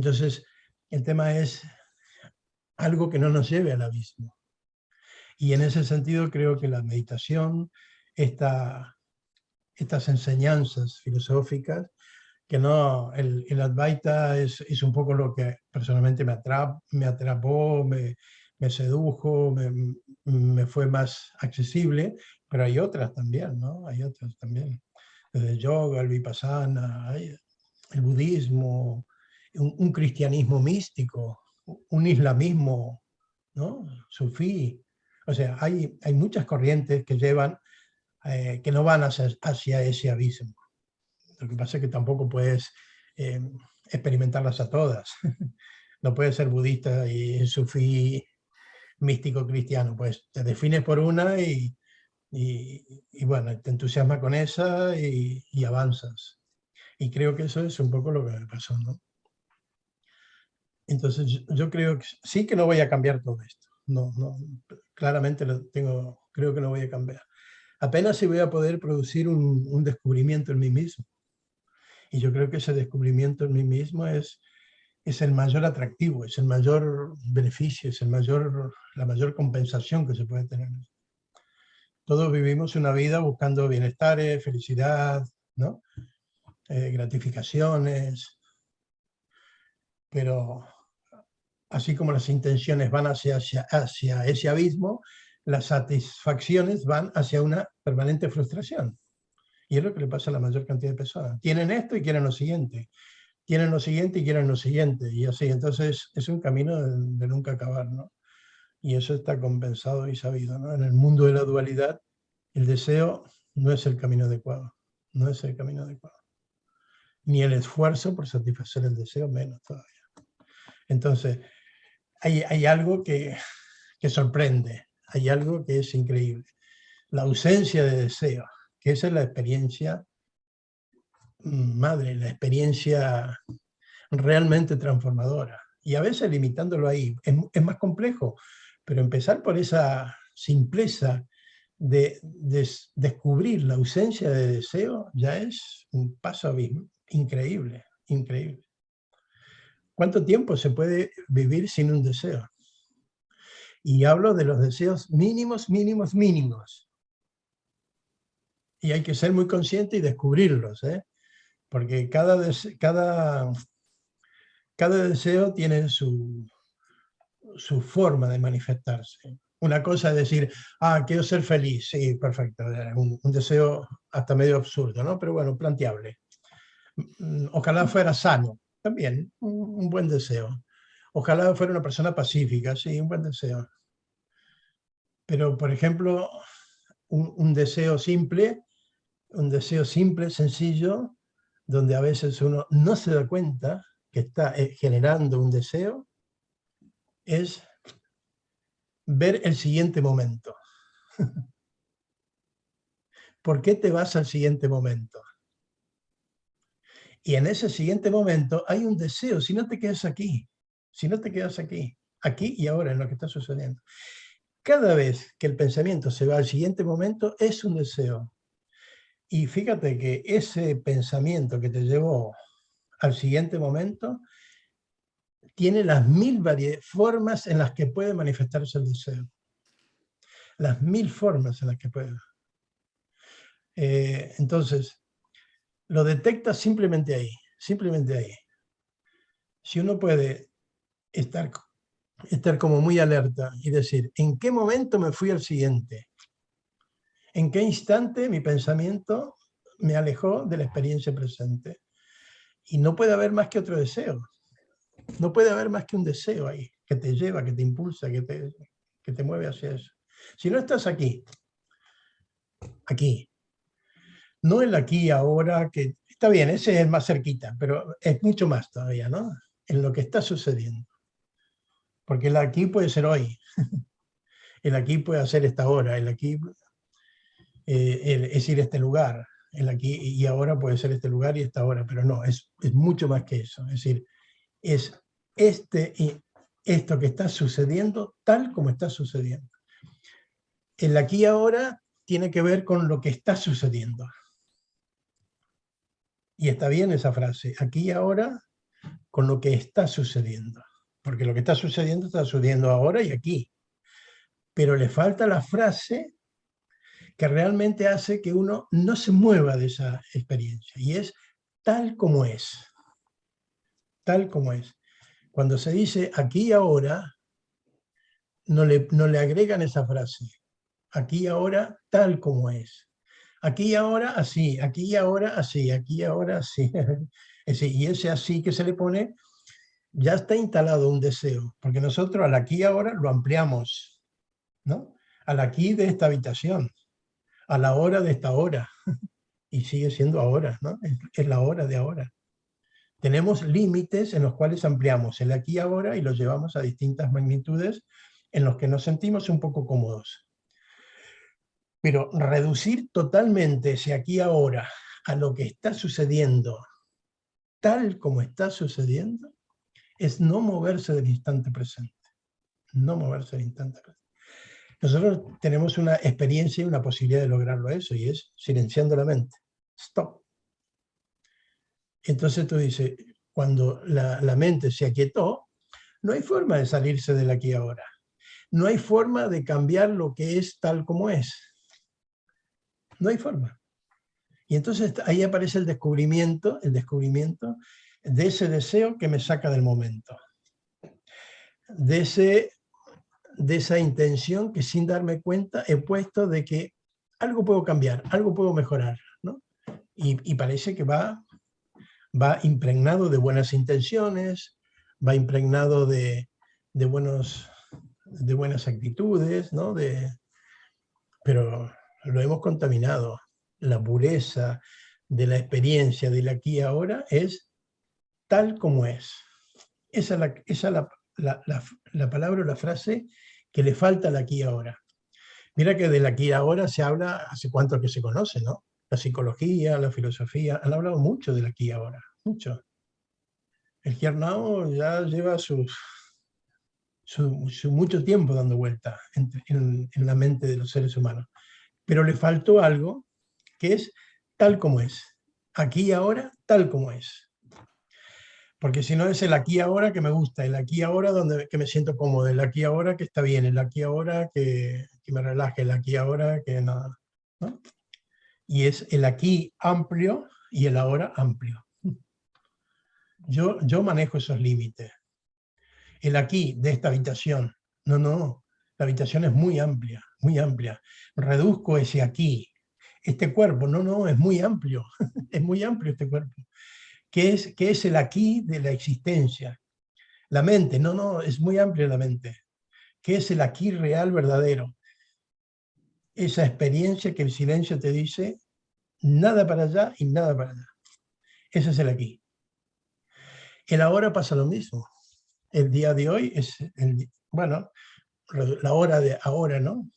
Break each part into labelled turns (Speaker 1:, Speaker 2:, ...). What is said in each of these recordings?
Speaker 1: Entonces, el tema es algo que no nos lleve al abismo. Y en ese sentido creo que la meditación, estas enseñanzas filosóficas, que no, el Advaita es un poco lo que personalmente me atrapó, me sedujo, me fue más accesible, pero hay otras también, ¿no? Hay otras también. Desde el yoga, el vipassana, el budismo, un cristianismo místico, un islamismo, ¿no? Sufí. O sea, hay muchas corrientes que llevan, que no van hacia ese abismo. Lo que pasa es que tampoco puedes experimentarlas a todas. No puedes ser budista y sufí místico cristiano, pues te defines por una y bueno, te entusiasmas con esa y avanzas. Y creo que eso es un poco lo que me pasó, ¿no? Entonces yo creo que sí, que no voy a cambiar todo esto. No, no, claramente creo que no voy a cambiar. Apenas si voy a poder producir un descubrimiento en mí mismo. Y yo creo que ese descubrimiento en mí mismo es el mayor atractivo, es el mayor beneficio, es la mayor compensación que se puede tener. Todos vivimos una vida buscando bienestar, felicidad, ¿no? Gratificaciones, pero así como las intenciones van hacia ese abismo, las satisfacciones van hacia una permanente frustración. Y es lo que le pasa a la mayor cantidad de personas. Tienen esto y quieren lo siguiente. Tienen lo siguiente y quieren lo siguiente. Y así, entonces es un camino de nunca acabar, ¿no? Y eso está compensado y sabido, ¿no? En el mundo de la dualidad, el deseo no es el camino adecuado. No es el camino adecuado. Ni el esfuerzo por satisfacer el deseo, menos todavía. Entonces, hay algo que sorprende, hay algo que es increíble. La ausencia de deseo, que esa es la experiencia madre, la experiencia realmente transformadora. Y a veces limitándolo ahí es más complejo, pero empezar por esa simpleza de descubrir la ausencia de deseo ya es un paso increíble, increíble. ¿Cuánto tiempo se puede vivir sin un deseo? Y hablo de los deseos mínimos, mínimos, mínimos. Y hay que ser muy consciente y descubrirlos, ¿eh? Porque cada deseo tiene su forma de manifestarse. Una cosa es decir, quiero ser feliz, sí, perfecto, un deseo hasta medio absurdo, ¿no? Pero bueno, planteable. Ojalá fuera sano, también, un buen deseo. Ojalá fuera una persona pacífica, sí, un buen deseo. Pero, por ejemplo, un deseo simple, sencillo, donde a veces uno no se da cuenta que está generando un deseo, es ver el siguiente momento. ¿Por qué te vas al siguiente momento? Y en ese siguiente momento hay un deseo, si no te quedas aquí, aquí y ahora en lo que está sucediendo. Cada vez que el pensamiento se va al siguiente momento es un deseo. Y fíjate que ese pensamiento que te llevó al siguiente momento tiene las 1000 formas en las que puede manifestarse el deseo. Las 1000 formas en las que puede. Entonces, lo detectas simplemente ahí, simplemente ahí. Si uno puede estar como muy alerta y decir, ¿en qué momento me fui al siguiente? ¿En qué instante mi pensamiento me alejó de la experiencia presente? Y no puede haber más que otro deseo. No puede haber más que un deseo ahí, que te lleva, que te impulsa, que te mueve hacia eso. Si no estás aquí, no el aquí y ahora, que está bien, ese es más cerquita, pero es mucho más todavía, ¿no? En lo que está sucediendo. Porque el aquí puede ser hoy, el aquí puede ser esta hora, el aquí es ir a este lugar, el aquí y ahora puede ser este lugar y esta hora, pero no, es mucho más que eso. Es decir, es esto que está sucediendo tal como está sucediendo. El aquí y ahora tiene que ver con lo que está sucediendo. Y está bien esa frase, aquí y ahora, con lo que está sucediendo. Porque lo que está sucediendo ahora y aquí. Pero le falta la frase que realmente hace que uno no se mueva de esa experiencia. Y es tal como es. Tal como es. Cuando se dice aquí y ahora, no le agregan esa frase. Aquí y ahora, tal como es. Aquí y ahora, así. Aquí y ahora, así. Aquí y ahora, así. Y ese así que se le pone, ya está instalado un deseo. Porque nosotros al aquí y ahora lo ampliamos, ¿no? Al aquí de esta habitación, a la hora de esta hora. Y sigue siendo ahora, ¿no? Es la hora de ahora. Tenemos límites en los cuales ampliamos el aquí y ahora y los llevamos a distintas magnitudes en los que nos sentimos un poco cómodos. Pero reducir totalmente ese aquí y ahora a lo que está sucediendo, tal como está sucediendo, es no moverse del instante presente. No moverse del instante presente. Nosotros tenemos una experiencia y una posibilidad de lograrlo eso, y es silenciando la mente. Stop. Entonces tú dices, cuando la mente se aquietó, no hay forma de salirse del aquí y ahora. No hay forma de cambiar lo que es tal como es. No hay forma. Y entonces ahí aparece el descubrimiento de ese deseo que me saca del momento. De esa intención que sin darme cuenta he puesto de que algo puedo cambiar, algo puedo mejorar, ¿no? Y parece que va impregnado de buenas intenciones, va impregnado de buenas actitudes, ¿no? Pero lo hemos contaminado. La pureza de la experiencia del aquí y ahora es tal como es. Esa es la palabra o la frase que le falta al aquí y ahora. Mira que del aquí y ahora se habla hace cuánto que se conoce, ¿no? La psicología, la filosofía, han hablado mucho del aquí y ahora, mucho. El Giernao ya lleva su mucho tiempo dando vuelta en la mente de los seres humanos. Pero le faltó algo que es tal como es. Aquí y ahora, tal como es. Porque si no es el aquí y ahora que me gusta, el aquí y ahora que me siento cómodo, el aquí y ahora que está bien, el aquí y ahora que me relaje, el aquí y ahora que nada, ¿no? Y es el aquí amplio y el ahora amplio. Yo manejo esos límites. El aquí de esta habitación, no, la habitación es muy amplia, muy amplia. Reduzco ese aquí. Este cuerpo, no, es muy amplio, es muy amplio este cuerpo. ¿Qué es el aquí de la existencia? La mente, no, es muy amplia la mente. ¿Qué es el aquí real, verdadero? Esa experiencia que el silencio te dice, nada para allá y nada para allá. Ese es el aquí. El ahora pasa lo mismo. El día de hoy es, bueno, la hora de ahora, ¿no?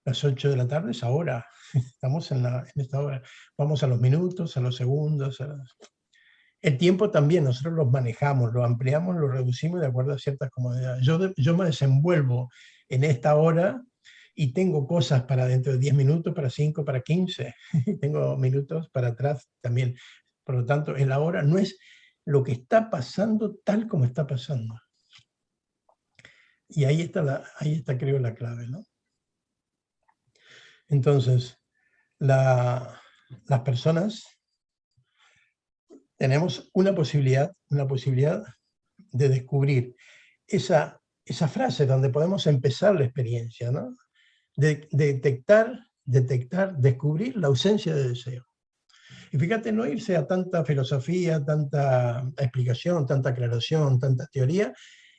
Speaker 1: Las 8 de la tarde es ahora. Estamos en esta hora. Vamos a los minutos, a los segundos. El tiempo también, nosotros lo manejamos, lo ampliamos, lo reducimos de acuerdo a ciertas comodidades. Yo me desenvuelvo en esta hora y tengo cosas para dentro de 10 minutos, para 5, para 15. Tengo minutos para atrás también. Por lo tanto, el ahora no es lo que está pasando tal como está pasando. Y ahí está creo la clave, ¿no? Entonces, las personas tenemos una posibilidad de descubrir esa frase donde podemos empezar la experiencia, ¿no? De detectar, descubrir la ausencia de deseo. Y fíjate, no irse a tanta filosofía, tanta explicación, tanta aclaración, tanta teoría,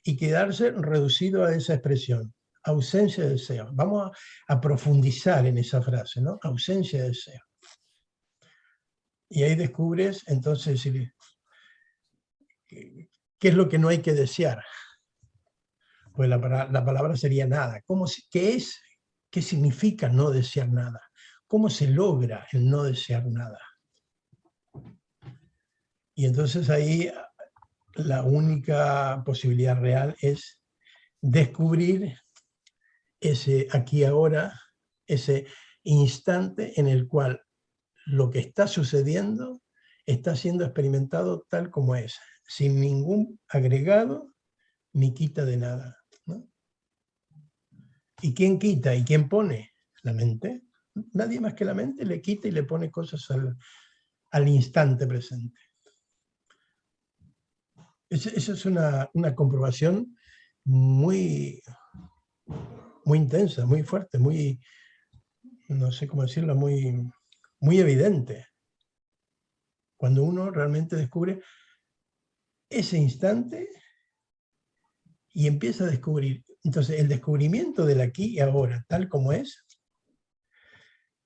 Speaker 1: y quedarse reducido a esa expresión, ausencia de deseo. Vamos a profundizar en esa frase, ¿no? Ausencia de deseo. Y ahí descubres, entonces, ¿qué es lo que no hay que desear? Pues la palabra sería nada. ¿Qué significa no desear nada? ¿Cómo se logra el no desear nada? Y entonces ahí la única posibilidad real es descubrir ese aquí ahora, ese instante en el cual lo que está sucediendo está siendo experimentado tal como es, sin ningún agregado ni quita de nada, ¿no? ¿Y quién quita y quién pone? La mente. Nadie más que la mente le quita y le pone cosas al instante presente. Esa es una comprobación muy, muy intensa, muy fuerte, muy, no sé cómo decirlo, muy, muy evidente. Cuando uno realmente descubre ese instante y empieza a descubrir. Entonces, el descubrimiento del aquí y ahora, tal como es,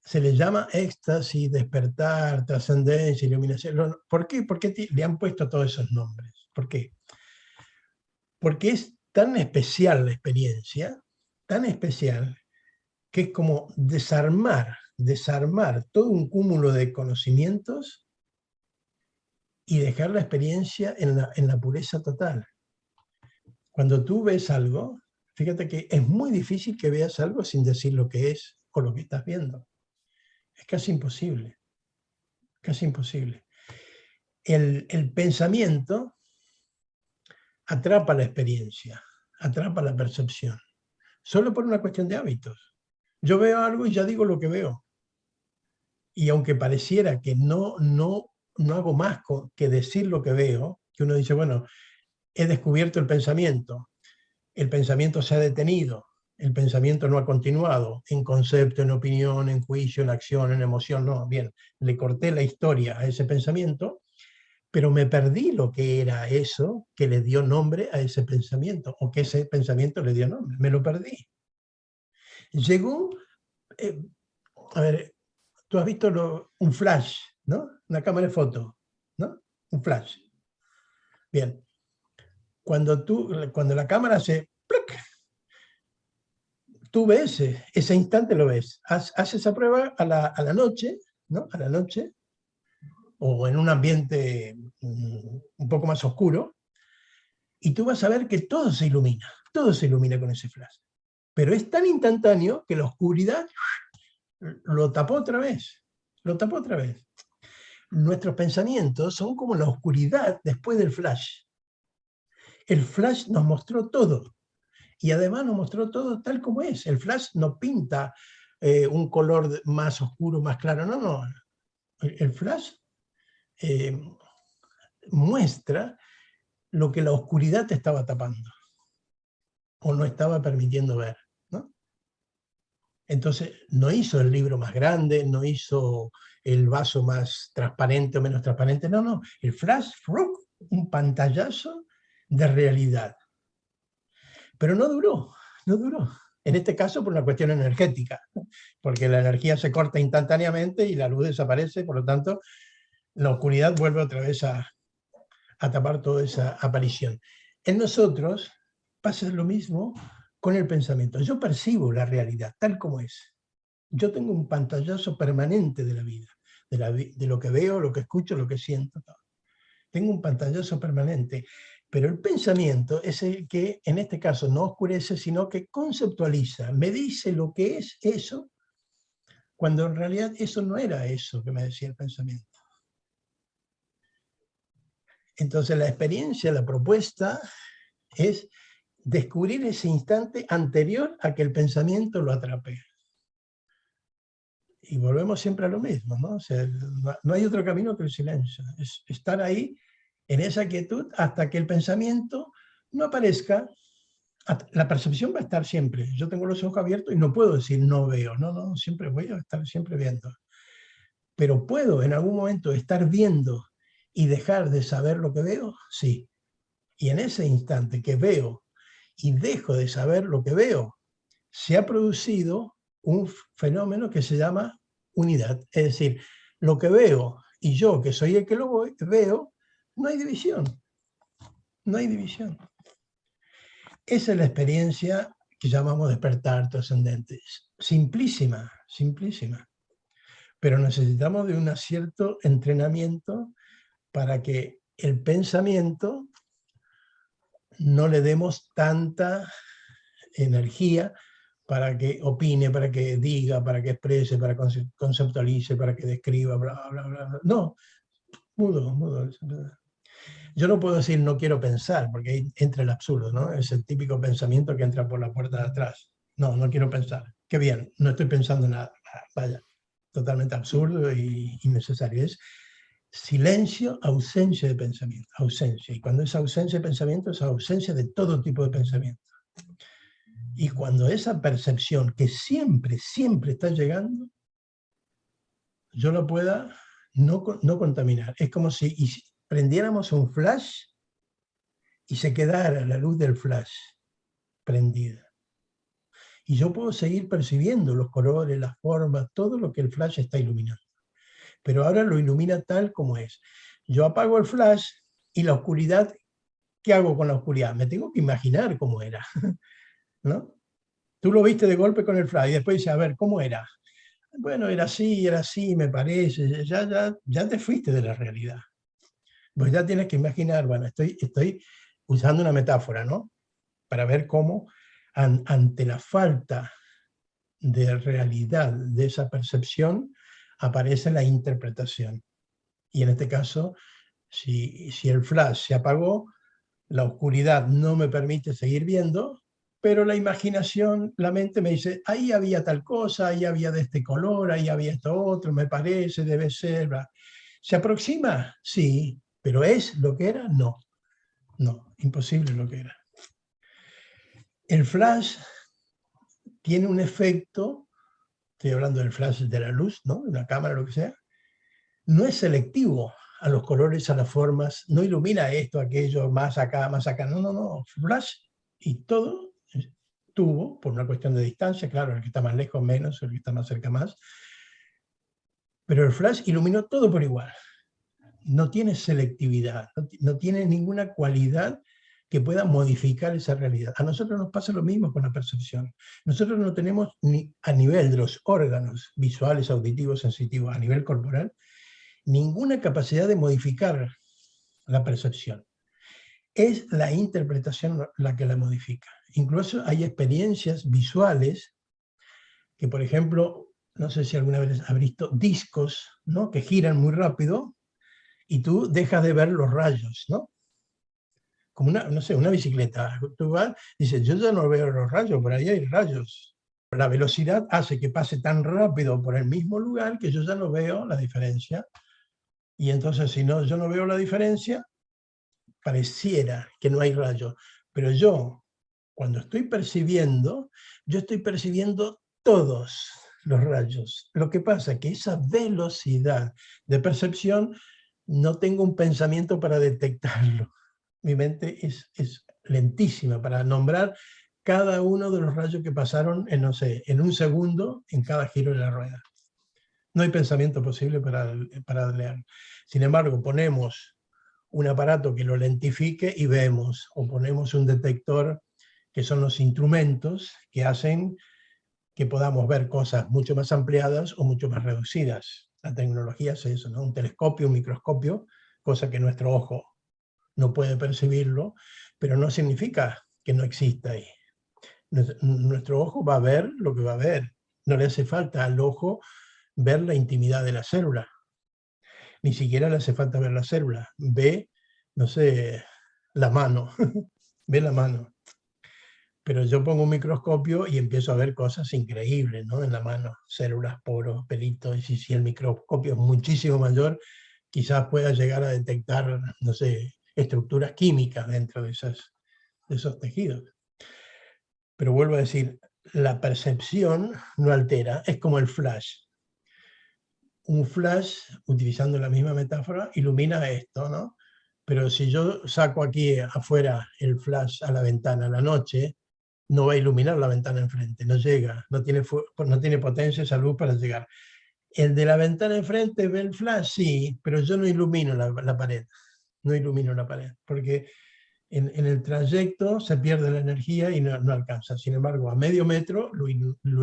Speaker 1: se le llama éxtasis, despertar, trascendencia, iluminación. ¿Por qué? ¿Por qué le han puesto todos esos nombres? ¿Por qué? Porque es tan especial la experiencia, tan especial, que es como desarmar todo un cúmulo de conocimientos y dejar la experiencia en la pureza total. Cuando tú ves algo, fíjate que es muy difícil que veas algo sin decir lo que es o lo que estás viendo. Es casi imposible, casi imposible. El pensamiento atrapa la experiencia, atrapa la percepción, solo por una cuestión de hábitos. Yo veo algo y ya digo lo que veo. Y aunque pareciera que no hago más que decir lo que veo, que uno dice, bueno, he descubierto el pensamiento se ha detenido, el pensamiento no ha continuado, en concepto, en opinión, en juicio, en acción, en emoción, no, bien, le corté la historia a ese pensamiento, pero me perdí lo que era eso que le dio nombre a ese pensamiento, o que ese pensamiento le dio nombre, me lo perdí. Llegó, a ver, tú has visto un flash, ¿no? Una cámara de foto, ¿no? Un flash. Bien. Cuando la cámara hace ¡pluc! Tú ves, ese instante lo ves. Haz esa prueba a la noche, ¿no? A la noche, o en un ambiente un poco más oscuro, y tú vas a ver que todo se ilumina con ese flash. Pero es tan instantáneo que la oscuridad lo tapó otra vez, Nuestros pensamientos son como la oscuridad después del flash. El flash nos mostró todo, y además nos mostró todo tal como es. El flash no pinta un color más oscuro, más claro, no. El flash muestra lo que la oscuridad te estaba tapando o no estaba permitiendo ver, ¿no? Entonces, no hizo el libro más grande, no hizo el vaso más transparente o menos transparente, no. El flash, un pantallazo de realidad. Pero no duró. En este caso por una cuestión energética, porque la energía se corta instantáneamente y la luz desaparece, por lo tanto, la oscuridad vuelve otra vez a tapar toda esa aparición. En nosotros pasa lo mismo con el pensamiento. Yo percibo la realidad tal como es. Yo tengo un pantallazo permanente de la vida, de lo que veo, lo que escucho, lo que siento. Tengo un pantallazo permanente. Pero el pensamiento es el que, en este caso, no oscurece, sino que conceptualiza, me dice lo que es eso, cuando en realidad eso no era eso que me decía el pensamiento. Entonces la experiencia, la propuesta, es descubrir ese instante anterior a que el pensamiento lo atrape. Y volvemos siempre a lo mismo, ¿no? O sea, no hay otro camino que el silencio. Es estar ahí, en esa quietud, hasta que el pensamiento no aparezca. La percepción va a estar siempre. Yo tengo los ojos abiertos y no puedo decir no veo. No, siempre voy a estar siempre viendo. Pero ¿puedo en algún momento estar viendo y dejar de saber lo que veo? Sí. Y en ese instante que veo y dejo de saber lo que veo, se ha producido un fenómeno que se llama unidad. Es decir, lo que veo y yo, que soy el que lo veo, no hay división. No hay división. Esa es la experiencia que llamamos despertar trascendente. Simplísima, simplísima. Pero necesitamos de un cierto entrenamiento para que el pensamiento no le demos tanta energía para que opine, para que diga, para que exprese, para que conceptualice, para que describa, bla, bla, bla. No, mudo. Yo no puedo decir no quiero pensar, porque ahí entra el absurdo, ¿no? Es el típico pensamiento que entra por la puerta de atrás. No, no quiero pensar. Qué bien, no estoy pensando nada. Vaya, totalmente absurdo y innecesario. Es silencio, ausencia de pensamiento, ausencia. Y cuando es ausencia de pensamiento, es ausencia de todo tipo de pensamiento. Y cuando esa percepción que siempre, siempre está llegando, yo lo pueda no contaminar. Es como si prendiéramos un flash y se quedara la luz del flash prendida. Y yo puedo seguir percibiendo los colores, las formas, todo lo que el flash está iluminando. Pero ahora lo ilumina tal como es. Yo apago el flash y la oscuridad, ¿qué hago con la oscuridad? Me tengo que imaginar cómo era, ¿no? Tú lo viste de golpe con el flash y después dices, a ver, ¿cómo era? Bueno, era así, me parece. Ya te fuiste de la realidad. Pues ya tienes que imaginar, bueno, estoy usando una metáfora, ¿no? Para ver cómo ante la falta de realidad de esa percepción aparece la interpretación. Y en este caso, si el flash se apagó, la oscuridad no me permite seguir viendo, pero la imaginación, la mente me dice, ahí había tal cosa, ahí había de este color, ahí había esto otro, me parece, debe ser. Bla. ¿Se aproxima? Sí, pero ¿es lo que era? No, no, imposible lo que era. El flash tiene un efecto, estoy hablando del flash de la luz, ¿no? De una cámara, lo que sea, no es selectivo a los colores, a las formas, no ilumina esto, aquello, más acá, no, flash y todo tuvo, por una cuestión de distancia, claro, el que está más lejos menos, el que está más cerca más, pero el flash iluminó todo por igual, no tiene selectividad, no tiene ninguna cualidad que pueda modificar esa realidad. A nosotros nos pasa lo mismo con la percepción. Nosotros no tenemos ni a nivel de los órganos visuales, auditivos, sensitivos, a nivel corporal, ninguna capacidad de modificar la percepción. Es la interpretación la que la modifica. Incluso hay experiencias visuales que, por ejemplo, no sé si alguna vez has visto discos, ¿no? Que giran muy rápido y tú dejas de ver los rayos, ¿no? Como una, no sé, una bicicleta. Tú vas y dices, yo ya no veo los rayos, por ahí hay rayos. La velocidad hace que pase tan rápido por el mismo lugar que yo ya no veo la diferencia. Y entonces, si no, yo no veo la diferencia, pareciera que no hay rayos. Pero yo, cuando estoy percibiendo, yo estoy percibiendo todos los rayos. Lo que pasa es que esa velocidad de percepción no tengo un pensamiento para detectarlo. Mi mente es lentísima para nombrar cada uno de los rayos que pasaron en, no sé, en un segundo en cada giro de la rueda. No hay pensamiento posible para leer. Sin embargo, ponemos un aparato que lo lentifique y vemos, o ponemos un detector, que son los instrumentos que hacen que podamos ver cosas mucho más ampliadas o mucho más reducidas. La tecnología hace eso, ¿no? Un telescopio, un microscopio, cosa que nuestro ojo no puede percibirlo, pero no significa que no exista ahí. Nuestro ojo va a ver lo que va a ver. No le hace falta al ojo ver la intimidad de la célula. Ni siquiera le hace falta ver la célula. Ve, no sé, la mano. Ve la mano. Pero yo pongo un microscopio y empiezo a ver cosas increíbles, ¿no? En la mano, células, poros, pelitos. Y si el microscopio es muchísimo mayor, quizás pueda llegar a detectar, no sé, estructuras químicas dentro de esos tejidos. Pero vuelvo a decir, la percepción no altera, es como el flash. Un flash, utilizando la misma metáfora, ilumina esto, ¿no? Pero si yo saco aquí afuera el flash a la ventana a la noche, no va a iluminar la ventana enfrente, no llega, no tiene potencia esa luz para llegar. El de la ventana enfrente ve el flash, sí, pero yo no ilumino la pared, no ilumino la pared, porque en el trayecto se pierde la energía y no alcanza. Sin embargo, a medio metro lo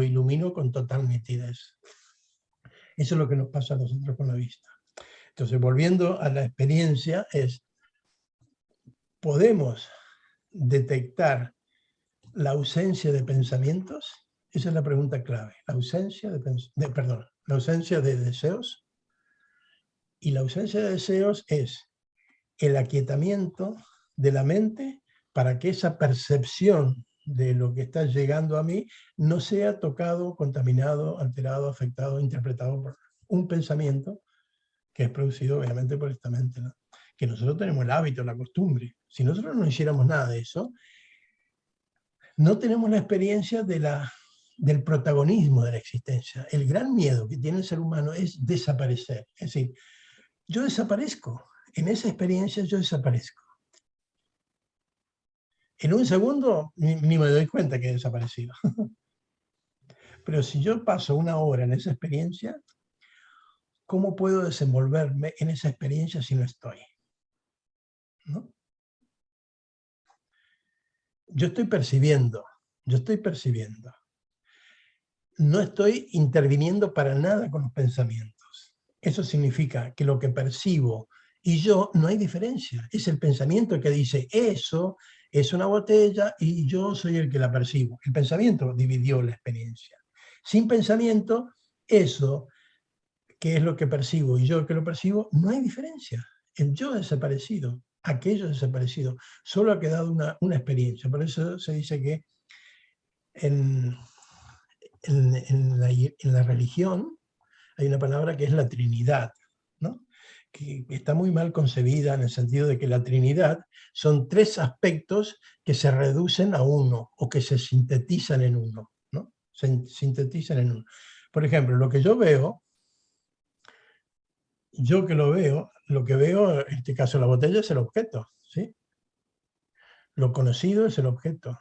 Speaker 1: ilumino con total nitidez. Eso es lo que nos pasa a nosotros con la vista. Entonces, volviendo a la experiencia, ¿podemos detectar la ausencia de pensamientos? Esa es la pregunta clave. La ausencia la ausencia de deseos. Y la ausencia de deseos es el aquietamiento de la mente para que esa percepción de lo que está llegando a mí no sea tocado, contaminado, alterado, afectado, interpretado por un pensamiento que es producido obviamente por esta mente, ¿no? Que nosotros tenemos el hábito, la costumbre. Si nosotros no hiciéramos nada de eso, no tenemos la experiencia del protagonismo de la existencia. El gran miedo que tiene el ser humano es desaparecer. Es decir, yo desaparezco. En esa experiencia yo desaparezco. En un segundo ni me doy cuenta que he desaparecido. Pero si yo paso una hora en esa experiencia, ¿cómo puedo desenvolverme en esa experiencia si no estoy? ¿No? Yo estoy percibiendo. No estoy interviniendo para nada con los pensamientos. Eso significa que lo que percibo y yo no hay diferencia. Es el pensamiento el que dice, eso es una botella y yo soy el que la percibo. El pensamiento dividió la experiencia. Sin pensamiento, eso, que es lo que percibo y yo el que lo percibo, no hay diferencia. El yo ha desaparecido, aquello ha desaparecido. Solo ha quedado una experiencia. Por eso se dice que en la religión hay una palabra que es la Trinidad, ¿no? Que está muy mal concebida en el sentido de que la Trinidad son tres aspectos que se reducen a uno o que se sintetizan en uno, ¿no? Se sintetizan en uno. Por ejemplo, lo que yo veo, lo que veo, en este caso la botella es el objeto, ¿sí? Lo conocido es el objeto,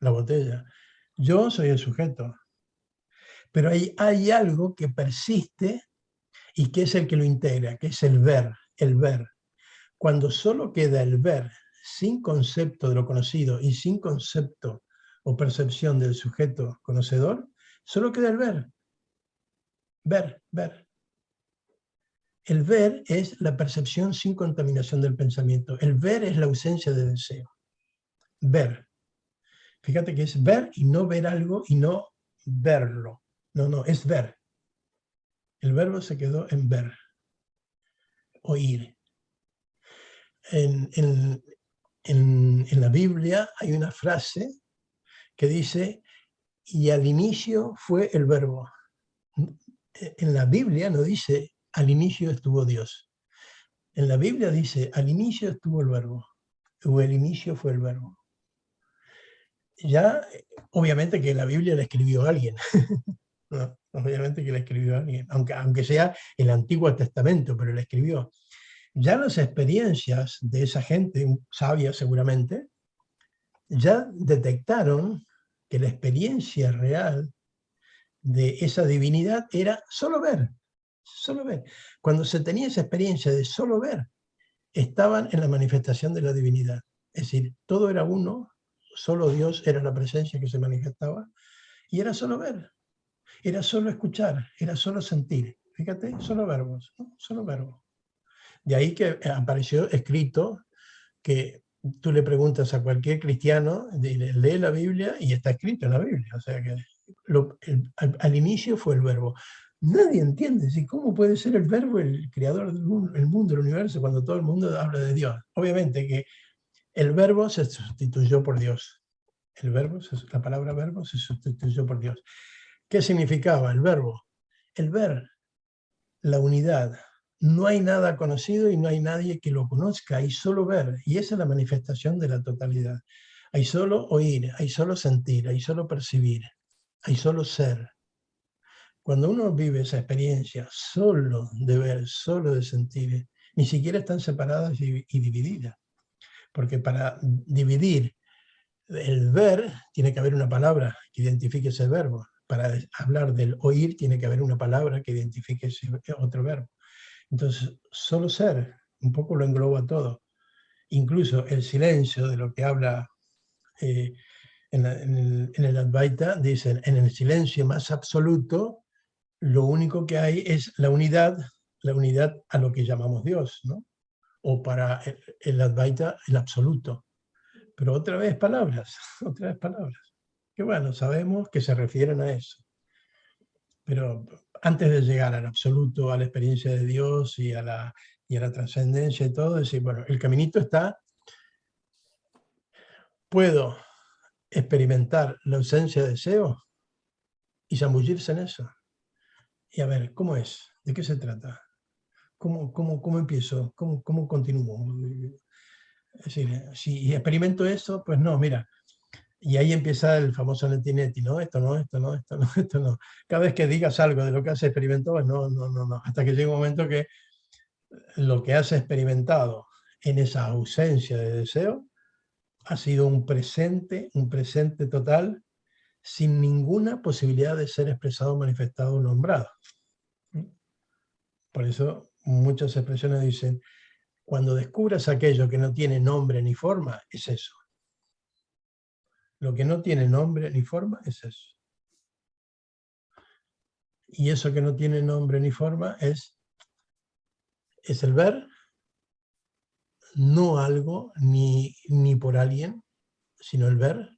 Speaker 1: la botella. Yo soy el sujeto. Pero hay algo que persiste y que es el que lo integra, que es el ver, el ver. Cuando solo queda el ver, sin concepto de lo conocido y sin concepto o percepción del sujeto conocedor, solo queda el ver. Ver, ver. El ver es la percepción sin contaminación del pensamiento. El ver es la ausencia de deseo. Ver. Fíjate que es ver y no ver algo y no verlo. No, es ver. El verbo se quedó en ver. Oír. En la Biblia hay una frase que dice, y al inicio fue el verbo. En la Biblia no dice, al inicio estuvo Dios. En la Biblia dice, al inicio estuvo el verbo, o el inicio fue el verbo. Ya, obviamente que la Biblia la escribió alguien. No, obviamente que la escribió alguien, aunque sea el Antiguo Testamento, pero la escribió. Ya las experiencias de esa gente, sabia seguramente, ya detectaron que la experiencia real de esa divinidad era solo ver, solo ver. Cuando se tenía esa experiencia de solo ver, estaban en la manifestación de la divinidad. Es decir, todo era uno, solo Dios era la presencia que se manifestaba, y era solo ver, era solo escuchar, era solo sentir. Fíjate, solo verbos, ¿no? Solo verbos. De ahí que apareció escrito que tú le preguntas a cualquier cristiano, lee la Biblia y está escrito en la Biblia. O sea que al inicio fue el verbo. Nadie entiende, ¿sí? ¿Cómo puede ser el verbo el creador del mundo, el universo, cuando todo el mundo habla de Dios? Obviamente que el verbo se sustituyó por Dios. La palabra verbo se sustituyó por Dios. ¿Qué significaba el verbo? El ver, la unidad. No hay nada conocido y no hay nadie que lo conozca, hay solo ver, y esa es la manifestación de la totalidad. Hay solo oír, hay solo sentir, hay solo percibir, hay solo ser. Cuando uno vive esa experiencia solo de ver, solo de sentir, ni siquiera están separadas y divididas, porque para dividir el ver tiene que haber una palabra que identifique ese verbo. Para hablar del oír tiene que haber una palabra que identifique ese otro verbo. Entonces, solo ser, un poco lo engloba todo. Incluso el silencio de lo que habla en el Advaita, dicen, en el silencio más absoluto, lo único que hay es la unidad a lo que llamamos Dios, ¿no? O para el Advaita, el absoluto. Pero otra vez palabras, otra vez palabras. Que bueno, sabemos que se refieren a eso. Pero antes de llegar al absoluto, a la experiencia de Dios y a y a la trascendencia y todo, decir, bueno, el caminito está, puedo experimentar la ausencia de deseo y zambullirse en eso. Y a ver, ¿cómo es? ¿De qué se trata? ¿Cómo empiezo? ¿Cómo continúo? Es decir, si experimento eso, pues no, mira. Y ahí empieza el famoso Netinetti, ¿no? Esto no, esto no, esto no, esto no. Cada vez que digas algo de lo que has experimentado, pues no, no, no, no. Hasta que llega un momento que lo que has experimentado en esa ausencia de deseo ha sido un presente total, sin ninguna posibilidad de ser expresado, manifestado o nombrado. Por eso muchas expresiones dicen, cuando descubras aquello que no tiene nombre ni forma, es eso. Lo que no tiene nombre ni forma es eso. Y eso que no tiene nombre ni forma es el ver, no algo ni por alguien, sino el ver,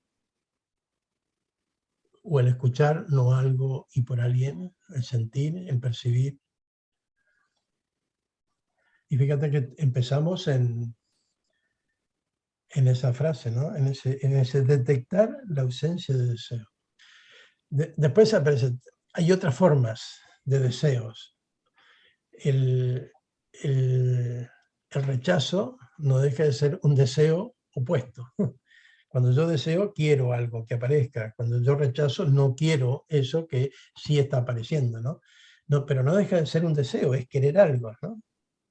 Speaker 1: o el escuchar, no algo y por alguien, el sentir, el percibir. Y fíjate que empezamos en esa frase, ¿no? En ese detectar la ausencia de deseo. Después aparece, hay otras formas de deseos. El rechazo no deja de ser un deseo opuesto. Cuando yo deseo, quiero algo que aparezca. Cuando yo rechazo, no quiero eso que sí está apareciendo, ¿no? No, pero no deja de ser un deseo, es querer algo, ¿no?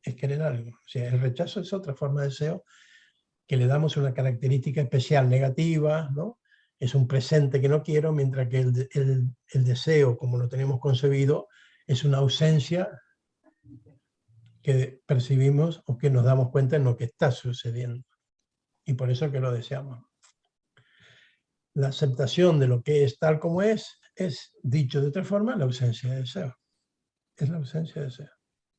Speaker 1: Es querer algo. O sea, el rechazo es otra forma de deseo que le damos una característica especial negativa, ¿no? Es un presente que no quiero, mientras que el deseo, como lo tenemos concebido, es una ausencia que percibimos o que nos damos cuenta en lo que está sucediendo. Y por eso que lo deseamos. La aceptación de lo que es tal como es, dicho de otra forma, la ausencia de deseo. Es la ausencia de deseo.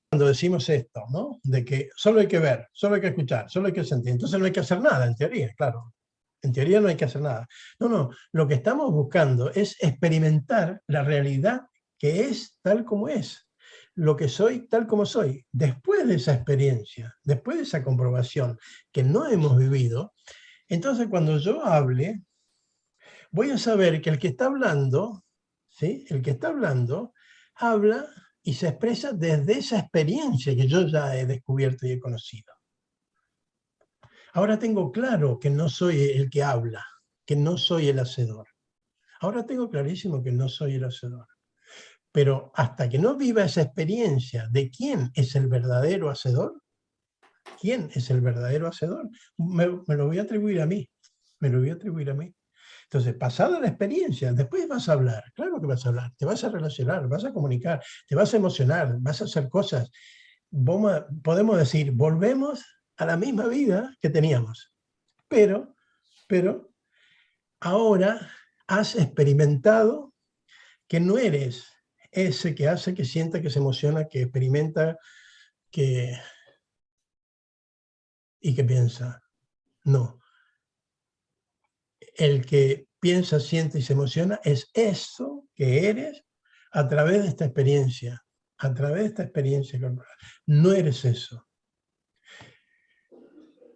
Speaker 1: Cuando decimos esto, ¿no? De que solo hay que ver, solo hay que escuchar, solo hay que sentir, entonces no hay que hacer nada, en teoría, claro. En teoría no hay que hacer nada. No, no, lo que estamos buscando es experimentar la realidad que es tal como es. Lo que soy tal como soy. Después de esa experiencia, después de esa comprobación que no hemos vivido, entonces cuando yo hable, voy a saber que el que está hablando, ¿sí? El que está hablando, habla y se expresa desde esa experiencia que yo ya he descubierto y he conocido. Ahora tengo claro que no soy el que habla, que no soy el hacedor. Ahora tengo clarísimo que no soy el hacedor. Pero hasta que no viva esa experiencia de quién es el verdadero hacedor, quién es el verdadero hacedor, me lo voy a atribuir a mí. Me lo voy a atribuir a mí. Entonces, pasada la experiencia, después vas a hablar, claro que vas a hablar, te vas a relacionar, vas a comunicar, te vas a emocionar, vas a hacer cosas. Podemos decir, volvemos a la misma vida que teníamos, pero ahora has experimentado que no eres ese que hace, que sienta, que se emociona, que experimenta y que piensa. No. El que piensa, siente y se emociona es eso que eres a través de esta experiencia, a través de esta experiencia corporal. No eres eso.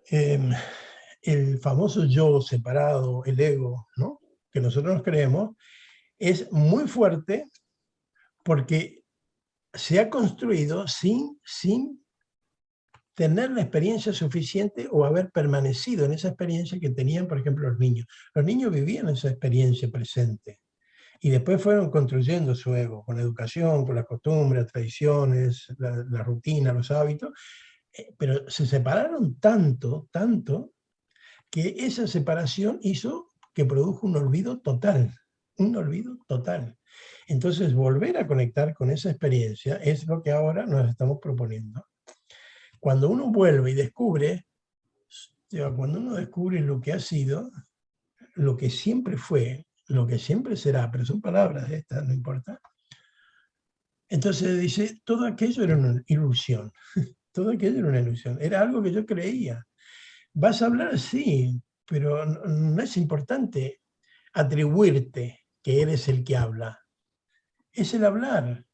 Speaker 1: El famoso yo separado, el ego, ¿no? Que nosotros nos creemos, es muy fuerte porque se ha construido sin tener la experiencia suficiente o haber permanecido en esa experiencia que tenían, por ejemplo, los niños. Los niños vivían esa experiencia presente y después fueron construyendo su ego con la educación, con las costumbres, las tradiciones, la rutina, los hábitos, pero se separaron tanto, que esa separación hizo que produjo un olvido total, un olvido total. Entonces, volver a conectar con esa experiencia es lo que ahora nos estamos proponiendo. Cuando uno vuelve y descubre, cuando uno descubre lo que ha sido, lo que siempre fue, lo que siempre será, pero son palabras estas, no importa. Entonces dice, todo aquello era una ilusión, todo aquello era una ilusión, era algo que yo creía. Vas a hablar, sí, pero no es importante atribuirte que eres el que habla. Es el hablar.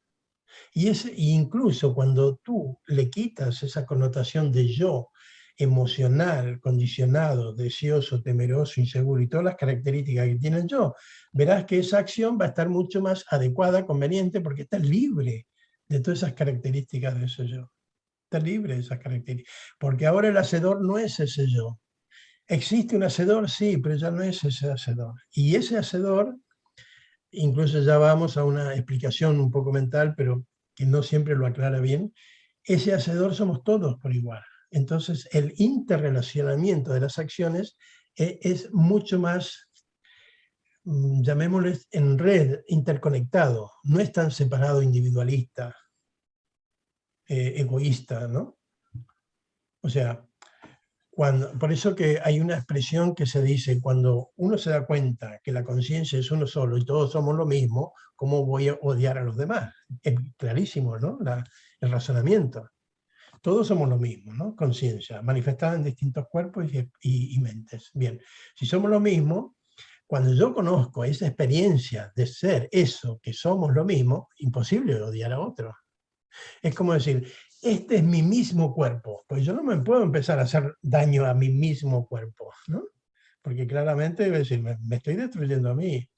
Speaker 1: Y incluso cuando tú le quitas esa connotación de yo emocional, condicionado, deseoso, temeroso, inseguro y todas las características que tiene el yo, verás que esa acción va a estar mucho más adecuada, conveniente, porque está libre de todas esas características de ese yo. Está libre de esas características. Porque ahora el hacedor no es ese yo. ¿Existe un hacedor? Sí, pero ya no es ese hacedor. Y ese hacedor, incluso ya vamos a una explicación un poco mental, pero que no siempre lo aclara bien, ese hacedor somos todos por igual. Entonces, el interrelacionamiento de las acciones es mucho más, llamémosles, en red, interconectado. No es tan separado, individualista, egoísta, ¿no? O sea, por eso que hay una expresión que se dice, cuando uno se da cuenta que la conciencia es uno solo y todos somos lo mismo, ¿cómo voy a odiar a los demás? Es clarísimo, ¿no? El razonamiento. Todos somos lo mismo, ¿no? Conciencia, manifestada en distintos cuerpos y mentes. Bien, si somos lo mismo, cuando yo conozco esa experiencia de ser eso, que somos lo mismo, imposible odiar a otro. Es como decir, este es mi mismo cuerpo, pues yo no me puedo empezar a hacer daño a mi mismo cuerpo, ¿no? Porque claramente, es decir, me estoy destruyendo a mí.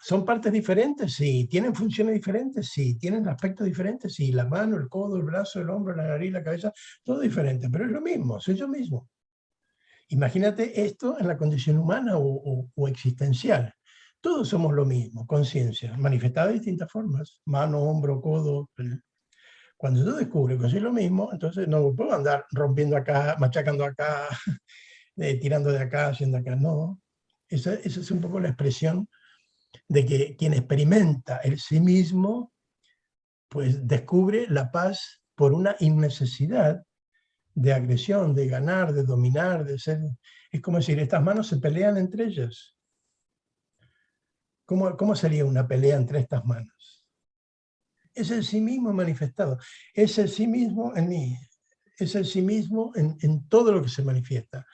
Speaker 1: ¿Son partes diferentes? Sí. ¿Tienen funciones diferentes? Sí. ¿Tienen aspectos diferentes? Sí. La mano, el codo, el brazo, el hombro, la nariz, la cabeza, todo diferente, pero es lo mismo, soy yo mismo. Imagínate esto en la condición humana o existencial. Todos somos lo mismo, conciencia, manifestada de distintas formas, mano, hombro, codo. Cuando yo descubro que soy lo mismo, entonces no puedo andar rompiendo acá, machacando acá, tirando de acá, haciendo acá, no. Esa es un poco la expresión de que quien experimenta el sí mismo, pues descubre la paz por una innecesidad de agresión, de ganar, de dominar, de ser... Es como decir, estas manos se pelean entre ellas. ¿Cómo sería una pelea entre estas manos? Es el sí mismo manifestado, es el sí mismo en mí, es el sí mismo en todo lo que se manifiesta.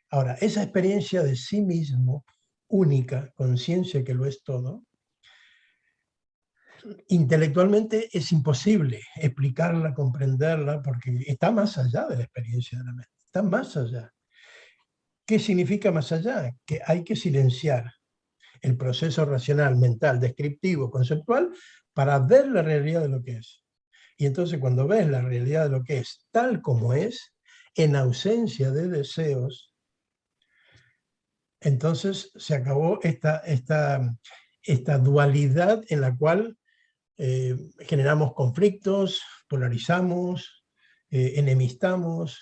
Speaker 1: Ahora, esa experiencia de sí mismo, única, conciencia que lo es todo, intelectualmente es imposible explicarla, comprenderla, porque está más allá de la experiencia de la mente, está más allá. ¿Qué significa más allá? Que hay que silenciar el proceso racional, mental, descriptivo, conceptual, para ver la realidad de lo que es. Y entonces cuando ves la realidad de lo que es tal como es, en ausencia de deseos, entonces se acabó esta dualidad en la cual generamos conflictos, polarizamos, enemistamos.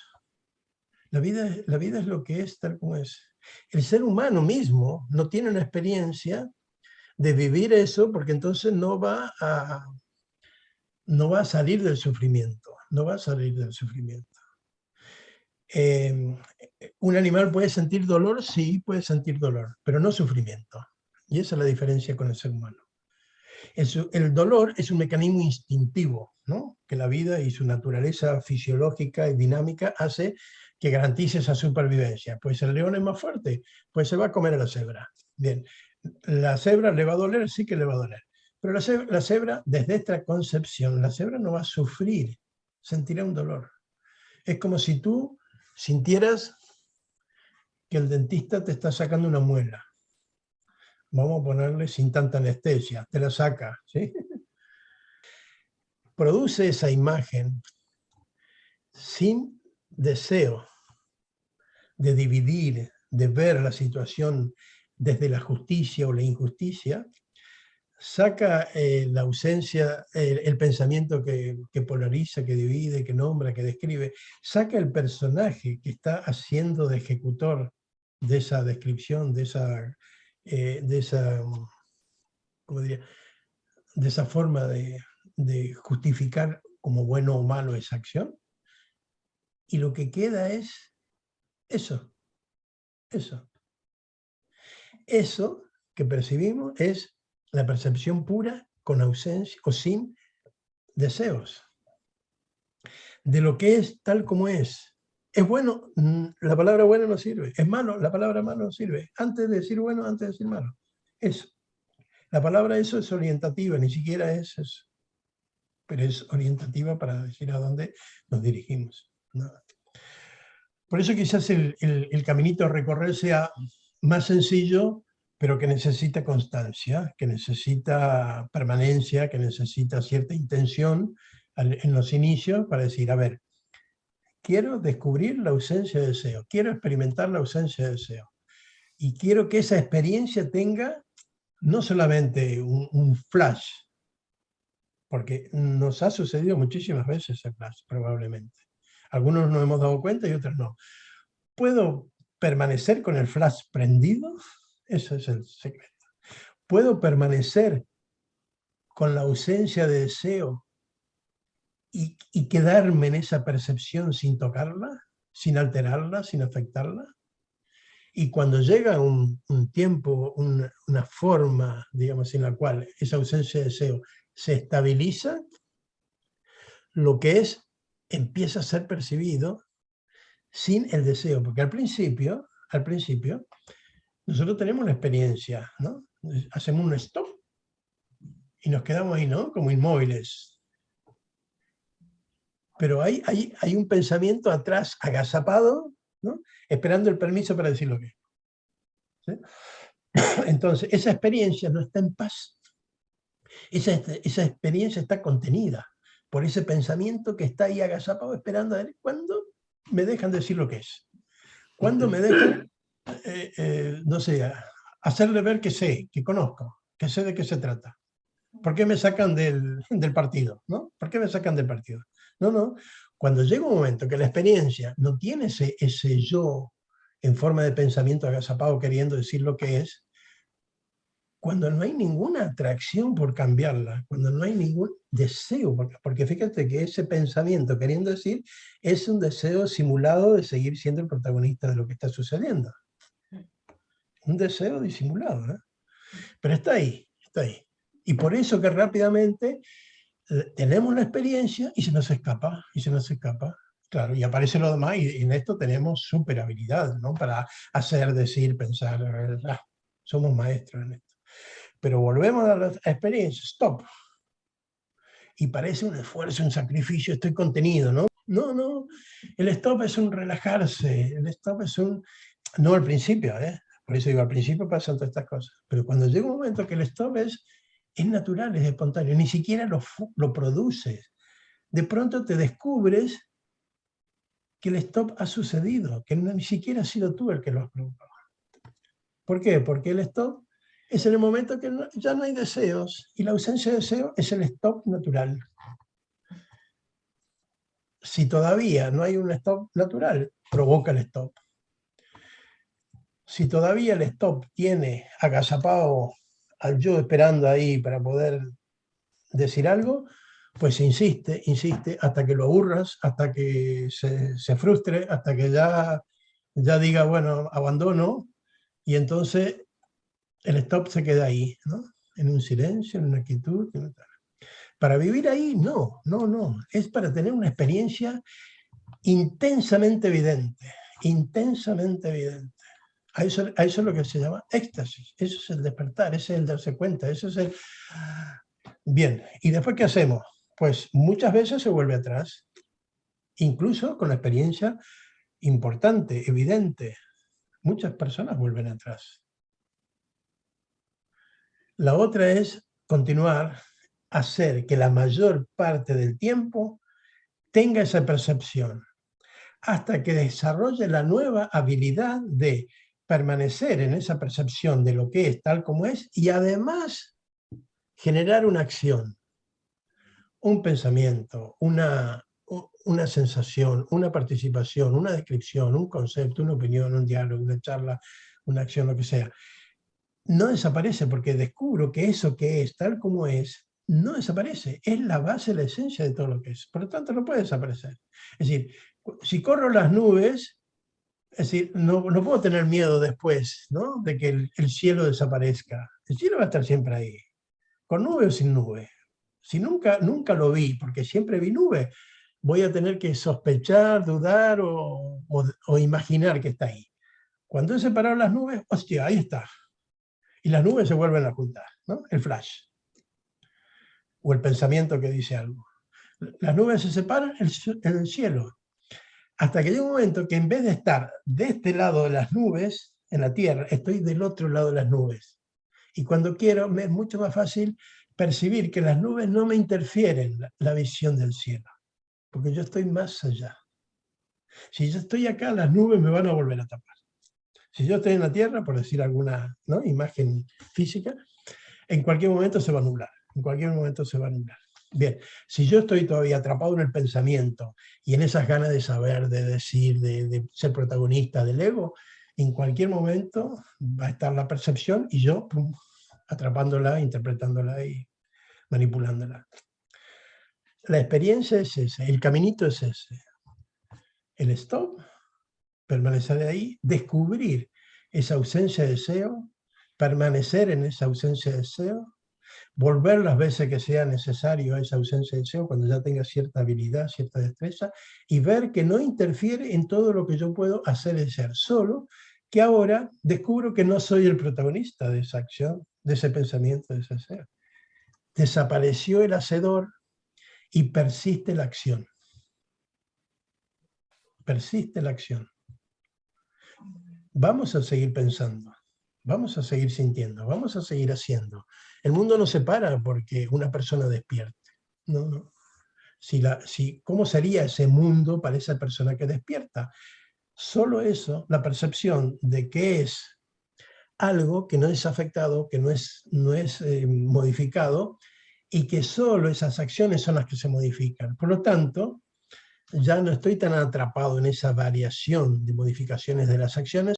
Speaker 1: La vida es lo que es tal como es. El ser humano mismo no tiene una experiencia de vivir eso porque entonces no va a salir del sufrimiento, no va a salir del sufrimiento. ¿Un animal puede sentir dolor? Sí, puede sentir dolor, pero no sufrimiento. Y esa es la diferencia con el ser humano. El dolor es un mecanismo instintivo, ¿no? Que la vida y su naturaleza fisiológica y dinámica hace que garantice esa supervivencia. Pues el león es más fuerte, pues se va a comer a la cebra. Bien, ¿la cebra le va a doler? Sí que le va a doler. Pero la cebra, desde esta concepción, la cebra no va a sufrir, sentirá un dolor. Es como si tú sintieras que el dentista te está sacando una muela. Vamos a ponerle sin tanta anestesia, te la saca, ¿sí? Produce esa imagen sin deseo de dividir, de ver la situación desde la justicia o la injusticia, saca la ausencia, el pensamiento que polariza, que divide, que nombra, que describe, saca el personaje que está haciendo de ejecutor de esa descripción, de esa ¿cómo diría? De esa forma de justificar como bueno o malo esa acción, y lo que queda es eso, eso. Eso que percibimos es la percepción pura con ausencia o sin deseos, de lo que es tal como es. Es bueno, la palabra bueno no sirve. Es malo, la palabra malo no sirve. Antes de decir bueno, antes de decir malo. Eso. La palabra eso es orientativa, ni siquiera es eso. pero es orientativa para decir a dónde nos dirigimos, ¿no? Por eso quizás el caminito a recorrer sea más sencillo, pero que necesita constancia, que necesita permanencia, que necesita cierta intención en los inicios para decir, a ver, quiero descubrir la ausencia de deseo, quiero experimentar la ausencia de deseo. Y quiero que esa experiencia tenga no solamente un flash, porque nos ha sucedido muchísimas veces el flash, probablemente. Algunos nos hemos dado cuenta y otros no. ¿Puedo permanecer con el flash prendido? Ese es el secreto. ¿Puedo permanecer con la ausencia de deseo y quedarme en esa percepción sin tocarla, sin alterarla, sin afectarla? Y cuando llega un tiempo, una forma, digamos, en la cual esa ausencia de deseo se estabiliza, lo que es empieza a ser percibido sin el deseo, porque al principio, nosotros tenemos la experiencia, ¿no? Hacemos un stop y nos quedamos ahí, ¿no? Como inmóviles. Pero hay un pensamiento atrás, agazapado, ¿no? Esperando el permiso para decir lo que es. ¿Sí? Entonces, esa experiencia no está en paz. Esa experiencia está contenida por ese pensamiento que está ahí agazapado esperando a ver cuándo me dejan decir lo que es. Cuándo me dejan, no sé, hacerle ver que sé, que conozco, que sé de qué se trata. ¿Por qué me sacan del partido? ¿No? ¿Por qué me sacan del partido? No, no. Cuando llega un momento que la experiencia no tiene ese yo en forma de pensamiento agazapado queriendo decir lo que es, cuando no hay ninguna atracción por cambiarla, cuando no hay ningún deseo, porque fíjate que ese pensamiento queriendo decir es un deseo simulado de seguir siendo el protagonista de lo que está sucediendo. Un deseo disimulado, ¿eh? Pero está ahí, está ahí. Y por eso que rápidamente tenemos la experiencia y se nos escapa, y se nos escapa. Claro, y aparece lo demás, y en esto tenemos súper habilidad, ¿no? Para hacer, decir, pensar, somos maestros en esto. Pero volvemos a la experiencia, stop. Y parece un esfuerzo, un sacrificio, estoy contenido, ¿no? No, no, el stop es un relajarse, el stop es un... No al principio, ¿eh? Por eso digo, al principio pasan todas estas cosas. Pero cuando llega un momento que el stop es natural, es espontáneo, ni siquiera lo produces. De pronto te descubres que el stop ha sucedido, que ni siquiera has sido tú el que lo has provocado. ¿Por qué? Porque el stop es en el momento que ya no hay deseos, y la ausencia de deseo es el stop natural. Si todavía no hay un stop natural, provoca el stop. Si todavía el stop tiene agazapado al yo esperando ahí para poder decir algo, pues insiste, insiste hasta que lo aburras, hasta que se frustre, hasta que ya diga, bueno, abandono, y entonces el stop se queda ahí, ¿no? En un silencio, en una quietud. Para vivir ahí, no, no, no. Es para tener una experiencia intensamente evidente, intensamente evidente. A eso es lo que se llama éxtasis. Eso es el despertar, ese es el darse cuenta, eso es el... Bien, ¿y después qué hacemos? Pues muchas veces se vuelve atrás, incluso con la experiencia importante, evidente. Muchas personas vuelven atrás. La otra es continuar, hacer que la mayor parte del tiempo tenga esa percepción, hasta que desarrolle la nueva habilidad de permanecer en esa percepción de lo que es tal como es, y además generar una acción, un pensamiento, una sensación, una participación, una descripción, un concepto, una opinión, un diálogo, una charla, una acción, lo que sea. No desaparece, porque descubro que eso que es tal como es, no desaparece. Es la base, la esencia de todo lo que es. Por lo tanto, no puede desaparecer. Es decir, si corro las nubes, es decir, no puedo tener miedo después, ¿no? De que el cielo desaparezca. El cielo va a estar siempre ahí, con nube o sin nube. Si nunca lo vi, porque siempre vi nube, voy a tener que sospechar, dudar o imaginar que está ahí. Cuando he separado las nubes, hostia, ahí está. Y las nubes se vuelven a juntar, ¿no? El flash. O el pensamiento que dice algo. Las nubes se separan en el cielo. Hasta que llega un momento que en vez de estar de este lado de las nubes, en la tierra, estoy del otro lado de las nubes. Y cuando quiero, me es mucho más fácil percibir que las nubes no me interfieren la visión del cielo, porque yo estoy más allá. Si yo estoy acá, las nubes me van a volver a tapar. Si yo estoy en la tierra, por decir alguna, ¿no?, imagen física, en cualquier momento se va a nublar. En cualquier momento se va a nublar. Bien, si yo estoy todavía atrapado en el pensamiento y en esas ganas de saber, de decir, de ser protagonista del ego, en cualquier momento va a estar la percepción y yo, pum, atrapándola, interpretándola y manipulándola. La experiencia es esa, el caminito es ese. El stop, permanecer ahí, descubrir esa ausencia de deseo, permanecer en esa ausencia de deseo, volver las veces que sea necesario a esa ausencia de deseo, cuando ya tenga cierta habilidad, cierta destreza, y ver que no interfiere en todo lo que yo puedo hacer y ser, solo que ahora descubro que no soy el protagonista de esa acción, de ese pensamiento, de ese deseo. Desapareció el hacedor y persiste la acción. Persiste la acción. Vamos a seguir pensando, vamos a seguir sintiendo, vamos a seguir haciendo. El mundo no se para porque una persona despierte. No, no. ¿Cómo sería ese mundo para esa persona que despierta? Solo eso, la percepción de que es algo que no es afectado, que no es modificado, y que solo esas acciones son las que se modifican. Por lo tanto, ya no estoy tan atrapado en esa variación de modificaciones de las acciones,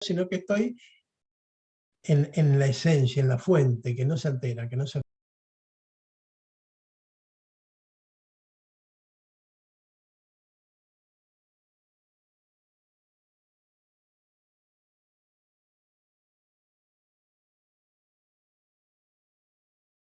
Speaker 1: sino que estoy en la esencia, en la fuente, que no se altera, que no se